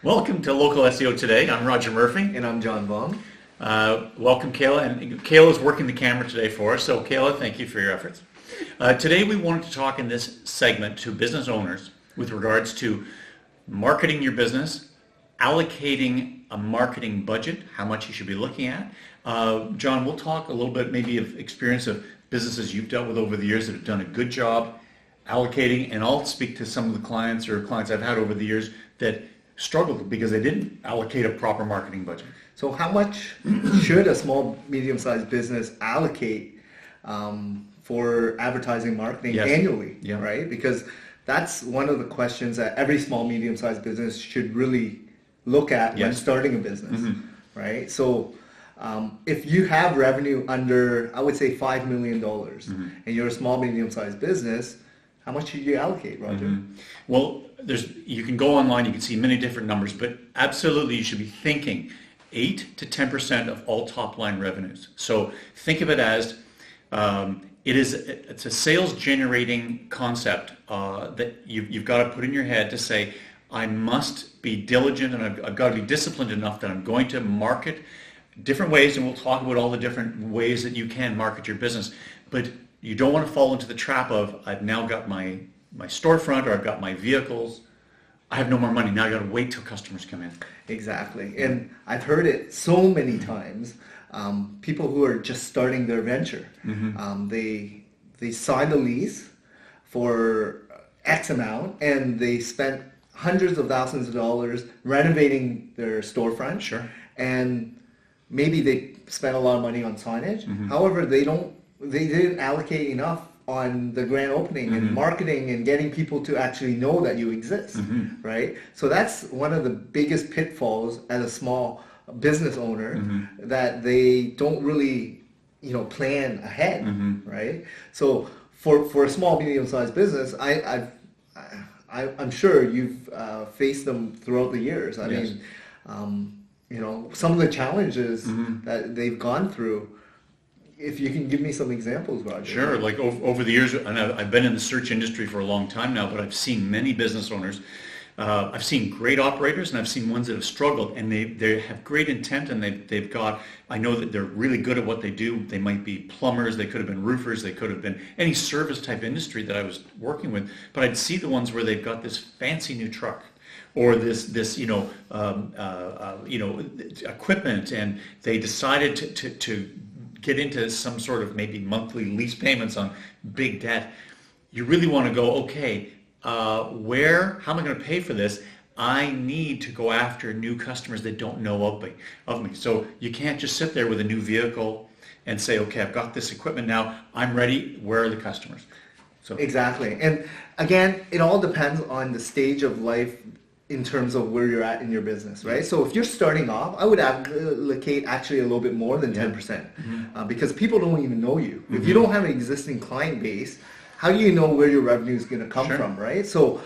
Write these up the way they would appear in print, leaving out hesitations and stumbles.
Welcome to Local SEO Today. I'm Roger Murphy. And I'm John Vaughn. Welcome, Kayla. And Kayla is working the camera today for us. So, Kayla, thank you for your efforts. Today, we wanted to talk in this segment to business owners with regards to marketing your business, allocating a marketing budget, how much you should be looking at. John, we'll talk a little bit maybe of experience of businesses you've dealt with over the years that have done a good job allocating, and I'll speak to some of the clients I've had over the years that struggled because they didn't allocate a proper marketing budget. So how much should a small, medium-sized business allocate for advertising marketing annually, right? Because that's one of the questions that every small, medium-sized business should really look at when starting a business, right? So if you have revenue under, I would say, $5 million, and you're a small, medium-sized business, how much should you allocate, Roger? Well, you can go online, you can see many different numbers, but absolutely you should be thinking 8 to 10% of all top line revenues. So think of it as it's a sales generating concept that you've got to put in your head to say, I must be diligent and I've got to be disciplined enough that I'm going to market different ways, and we'll talk about all the different ways that you can market your business. But you don't want to fall into the trap of, I've now got my storefront, or I've got my vehicles, I have no more money, now I got to wait till customers come in. Exactly. And I've heard it so many times. People who are just starting their venture, they sign a lease for X amount, and they spent hundreds of thousands of dollars renovating their storefront. Sure. And maybe they spent a lot of money on signage. However, they didn't allocate enough on the grand opening and marketing and getting people to actually know that you exist, right? So that's one of the biggest pitfalls as a small business owner, that they don't really, plan ahead, right? So for a small, medium-sized business, I'm sure you've faced them throughout the years. I mean, some of the challenges that they've gone through. If you can give me some examples, Roger. Sure. Like over the years, and I've been in the search industry for a long time now, but I've seen many business owners. I've seen great operators, and I've seen ones that have struggled, and they have great intent, and they've got, I know that they're really good at what they do. They might be plumbers, they could have been roofers, they could have been any service type industry that I was working with, but I'd see the ones where they've got this fancy new truck, or this equipment, and they decided to get into some sort of maybe monthly lease payments on big debt. You really want to go, okay, how am I going to pay for this? I need to go after new customers that don't know of me. So you can't just sit there with a new vehicle and say, okay, I've got this equipment now, I'm ready, where are the customers? So exactly. And again, it all depends on the stage of life in terms of where you're at in your business, right? So if you're starting off, I would allocate actually a little bit more than 10%, because people don't even know you. If you don't have an existing client base, how do you know where your revenue is going to come from, right? So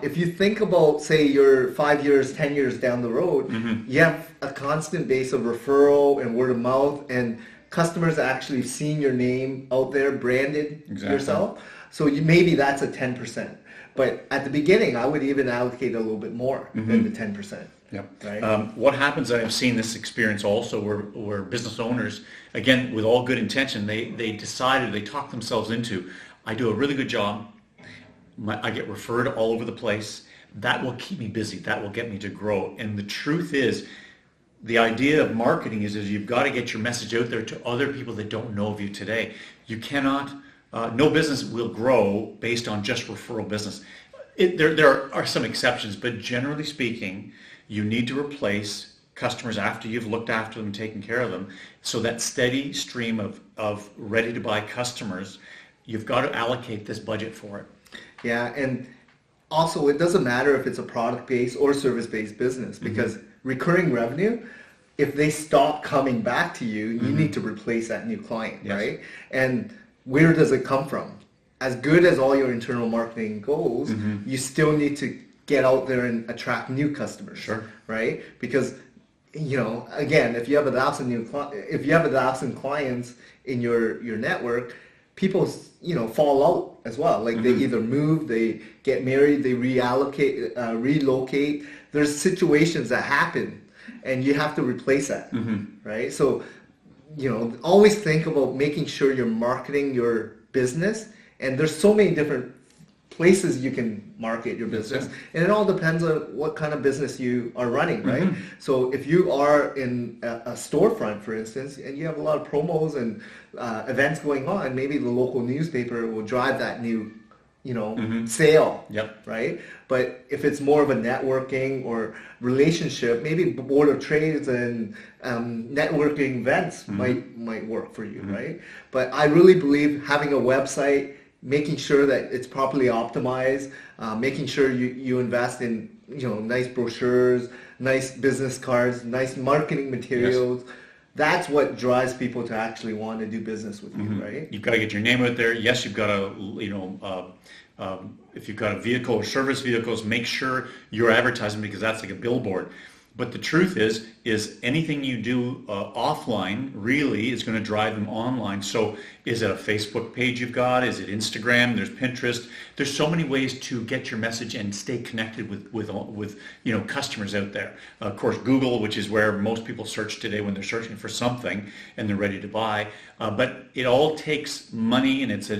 if you think about, say, you're 5 years, 10 years down the road, you have a constant base of referral and word of mouth, and customers actually seeing your name out there, branded yourself. So maybe that's a 10%. But at the beginning, I would even allocate a little bit more than the 10%. Yep. Right? What happens, I've seen this experience also, where business owners, again, with all good intention, they talk themselves into, I do a really good job, I get referred all over the place, that will keep me busy, that will get me to grow. And the truth is, the idea of marketing is you've got to get your message out there to other people that don't know of you today. You cannot... no business will grow based on just referral business. There are some exceptions, but generally speaking, you need to replace customers after you've looked after them, taken care of them. So that steady stream of ready-to-buy customers, you've got to allocate this budget for it. Yeah, and also it doesn't matter if it's a product-based or service-based business, because recurring revenue, if they stop coming back to you, you need to replace that new client, right? And where does it come from? As good as all your internal marketing goes, you still need to get out there and attract new customers, right? Because, again, if you have 1,000 clients in your network, people, fall out as well. Like they either move, they get married, they relocate. There's situations that happen, and you have to replace that, right? So, always think about making sure you're marketing your business, and there's so many different places you can market your business, and it all depends on what kind of business you are running, right? So if you are in a storefront, for instance, and you have a lot of promos and events going on, maybe the local newspaper will drive that new sale, right? But if it's more of a networking or relationship, maybe board of trades and networking events might work for you, right? But I really believe having a website, making sure that it's properly optimized, making sure you invest in nice brochures, nice business cards, nice marketing materials. That's what drives people to actually want to do business with you, right? You've got to get your name out there. Yes, you've got to, if you've got a vehicle or service vehicles, make sure you're advertising, because that's like a billboard. But the truth is anything you do offline really is going to drive them online. So is it a Facebook page you've got? Is it Instagram? There's Pinterest. There's so many ways to get your message and stay connected with customers out there. Of course, Google, which is where most people search today when they're searching for something and they're ready to buy. But it all takes money, and it's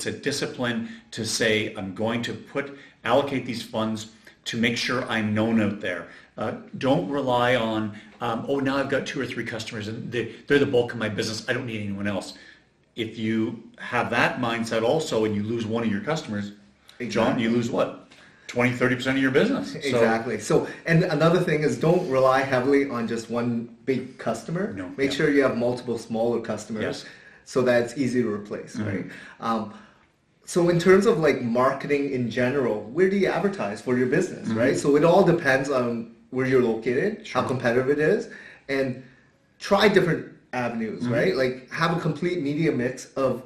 a discipline to say, I'm going to allocate these funds to make sure I'm known out there. Don't rely on, now I've got 2 or 3 customers and they're the bulk of my business. I don't need anyone else. If you have that mindset also and you lose one of your customers, John, you lose what? 20-30% of your business. Exactly. So, and another thing is, don't rely heavily on just one big customer. No. Make sure you have multiple smaller customers so that it's easy to replace, right? So in terms of like marketing in general, where do you advertise for your business, right? So it all depends on where you're located, how competitive it is, and try different avenues, right? Like have a complete media mix of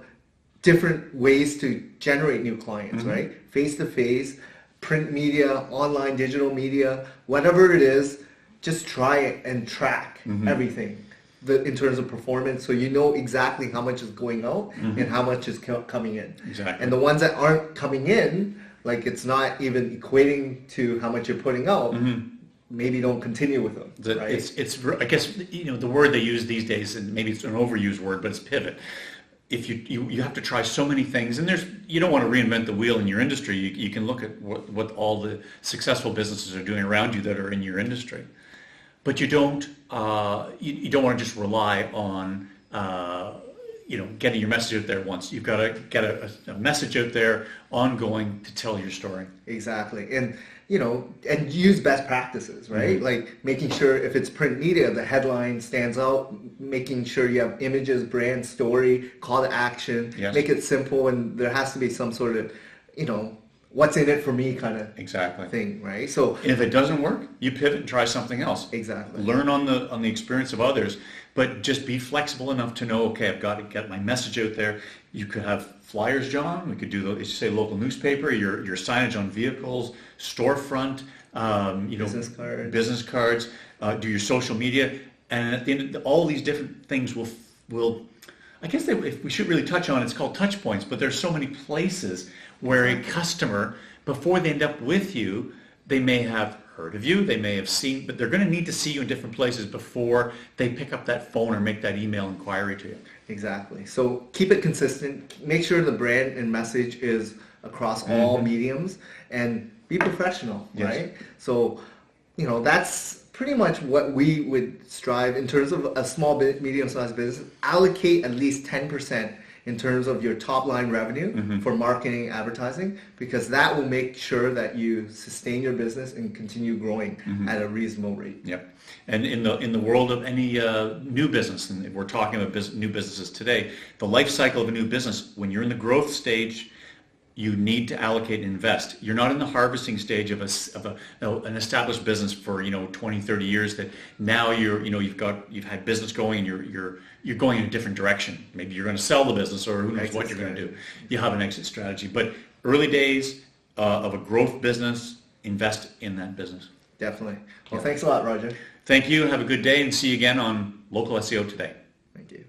different ways to generate new clients, right? Face-to-face, print media, online, digital media, whatever it is, just try it and track everything in terms of performance, so you know exactly how much is going out and how much is coming in. Exactly. And the ones that aren't coming in, like it's not even equating to how much you're putting out, maybe don't continue with them. Right? It's I guess the word they use these days, and maybe it's an overused word, but it's pivot. If you have to try so many things, and you don't want to reinvent the wheel in your industry. You can look at what all the successful businesses are doing around you that are in your industry, but you don't you don't want to just rely on getting your message out there once. You've got to get a message out there ongoing to tell your story. Exactly. And and use best practices, right? Like making sure if it's print media, the headline stands out, making sure you have images, brand, story, call to action, make it simple, and there has to be some sort of, what's in it for me kind of thing, right? So and if it doesn't work, you pivot and try something else. Exactly. Learn on the experience of others, but just be flexible enough to know, okay, I've got to get my message out there. You could have flyers, John. We could do, as you say, local newspaper, your signage on vehicles, storefront, business cards, do your social media, and at the end, all these different things will I guess if we should really touch on, it's called touch points, but there's so many places where a customer, before they end up with you, they may have heard of you, they may have seen, but they're going to need to see you in different places before they pick up that phone or make that email inquiry to you. Exactly. So keep it consistent. Make sure the brand and message is across all mediums, and be professional, right? So, that's pretty much what we would strive in terms of a small, medium-sized business. Allocate at least 10% in terms of your top line revenue for marketing, advertising, because that will make sure that you sustain your business and continue growing at a reasonable rate. Yep. And in the world of any new business, and we're talking about new businesses today, the life cycle of a new business, when you're in the growth stage, you need to allocate and invest. You're not in the harvesting stage of an established business for 20, 30 years that now you've had business going and you're going in a different direction. Maybe you're going to sell the business, or who knows what you're going to do. You have an exit strategy. But early days of a growth business, invest in that business. Definitely. Well, thanks a lot, Roger. Thank you. Have a good day, and see you again on Local SEO Today. Thank you.